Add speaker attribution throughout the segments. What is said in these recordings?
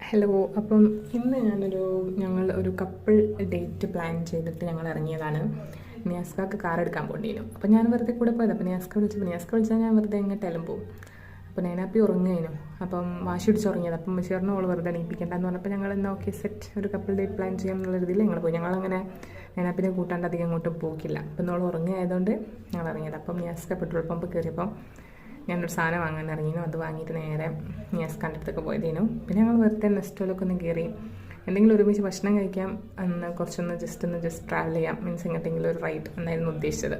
Speaker 1: Hello. അപ്പം ഇന്ന് ഞങ്ങൾ ഒരു കപ്പിൾ ഡേറ്റ് പ്ലാൻ ചെയ്തിട്ട് ഞങ്ങൾ ഇറങ്ങിയതാണ്. നിയാസ്കാക്ക് കാർ എടുക്കാൻ പോകേണ്ടിയിരുന്നു. അപ്പം ഞാൻ വെറുതെ കൂടെ പോയത്. അപ്പം നിയാസ്ക വിളിച്ചാൽ ഞാൻ വെറുതെ എങ്ങോട്ടെല്ലാം പോകും. അപ്പോൾ നേനാപ്പി ഉറങ്ങുകയായിരുന്നു. അപ്പം വാശി പിടിച്ച് ഉറങ്ങിയത്. അപ്പം ചേർന്ന് അവൾ വെറുതെ എണീപ്പിക്കേണ്ടെന്ന് പറഞ്ഞപ്പോൾ ഞങ്ങൾ എന്നാൽ ഓക്കെ സെറ്റ് ഒരു കപ്പിൾ ഡേറ്റ് പ്ലാൻ ചെയ്യാം എന്നുള്ള രീതിയിൽ ഞങ്ങൾ പോയി. ഞങ്ങളങ്ങനെ നേനാപ്പിനെ കൂട്ടാണ്ട് അധികം അങ്ങോട്ട് പോക്കില്ല. അപ്പം നമ്മൾ ഉറങ്ങുകയായതുകൊണ്ട് ഞങ്ങൾ ഇറങ്ങിയത്. അപ്പം നിയാസ്ക പെട്രോൾ പമ്പ് കയറിയപ്പം ഞാനൊരു സാധനം വാങ്ങാൻ ഇറങ്ങിയിരുന്നു. അത് വാങ്ങിയിട്ട് നേരെ നിയാസ്കാൻ്റെ അടുത്തൊക്കെ പോയതേനു. പിന്നെ ഞങ്ങൾ വെറുതെ നെസ്റ്റോലൊക്കെ ഒന്ന് കയറി എന്തെങ്കിലും ഒരുമിച്ച് ഭക്ഷണം കഴിക്കാം എന്ന് കുറച്ചൊന്ന് ജസ്റ്റ് ട്രാവൽ ചെയ്യാം, മീൻസ് എങ്ങോട്ടെങ്കിലും ഒരു റൈഡ് എന്നായിരുന്നു ഉദ്ദേശിച്ചത്.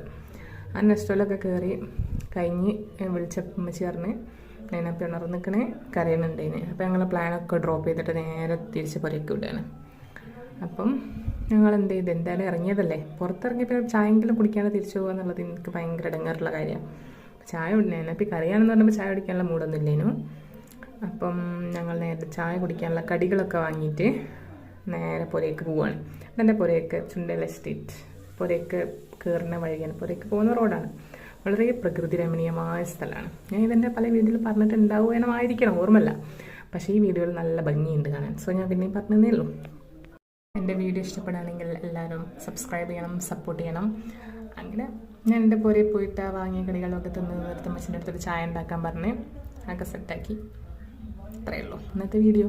Speaker 1: ആ നെസ്റ്റോലൊക്കെ കയറി കഴിഞ്ഞ് വിളിച്ചപ്പം ചേർന്ന് അതിനപ്പം ഉണർന്ന് നിൽക്കണേ കരയുന്നുണ്ടേന്. അപ്പോൾ ഞങ്ങൾ പ്ലാനൊക്കെ ഡ്രോപ്പ് ചെയ്തിട്ട് നേരെ തിരിച്ച് പുറത്തേക്ക് വിടുകയാണ്. അപ്പം ഞങ്ങൾ എന്ത് ചെയ്ത് എന്തായാലും ഇറങ്ങിയതല്ലേ, പുറത്തിറങ്ങിയപ്പോൾ ചായെങ്കിലും കുടിക്കാതെ തിരിച്ചു പോകുക എന്നുള്ളത് എനിക്ക് ഭയങ്കര ഇടങ്ങാറുള്ള കാര്യമാണ്. ചായ കുടിക്കാൻ അപ്പോൾ കറിയാണെന്ന് പറഞ്ഞപ്പോൾ ചായ കുടിക്കാനുള്ള മൂടൊന്നും ഇല്ലേനു. അപ്പം ഞങ്ങൾ നേരെ ചായ കുടിക്കാനുള്ള കടികളൊക്കെ വാങ്ങിയിട്ട് നേരെ പുരയ്ക്ക് പോവുകയാണ്. എൻ്റെ പുരയ്ക്ക് ചുണ്ടൽ എസ്റ്റേറ്റ് പുരയ്ക്ക് കയറുന്ന വഴിയാണ്. പുരയ്ക്ക് പോകുന്ന റോഡാണ്. വളരെ പ്രകൃതി രമണീയമായ സ്ഥലമാണ്. ഞാൻ ഇതിൻ്റെ പല വീഡിയോയിൽ പറഞ്ഞിട്ടുണ്ടാവുമായിരിക്കണം, ഓർമ്മല്ല. പക്ഷേ ഈ വീഡിയോയിൽ നല്ല ഭംഗിയുണ്ട് കാണാൻ. സോ ഞാൻ പിന്നെയും പറഞ്ഞതേ ഉള്ളൂ. എൻ്റെ വീഡിയോ ഇഷ്ടപ്പെടുകയാണെങ്കിൽ എല്ലാവരും സബ്സ്ക്രൈബ് ചെയ്യണം, സപ്പോർട്ട് ചെയ്യണം. അങ്ങനെ ഞാൻ എൻ്റെ പുരയിൽ പോയിട്ട് വാങ്ങിയ കടികളൊക്കെ നിർത്തും അച്ഛൻ്റെ അടുത്തൊരു ചായ ഉണ്ടാക്കാൻ പറഞ്ഞ് അതൊക്കെ സെറ്റാക്കി. അത്രയേ ഉള്ളൂ ഇന്നത്തെ വീഡിയോ.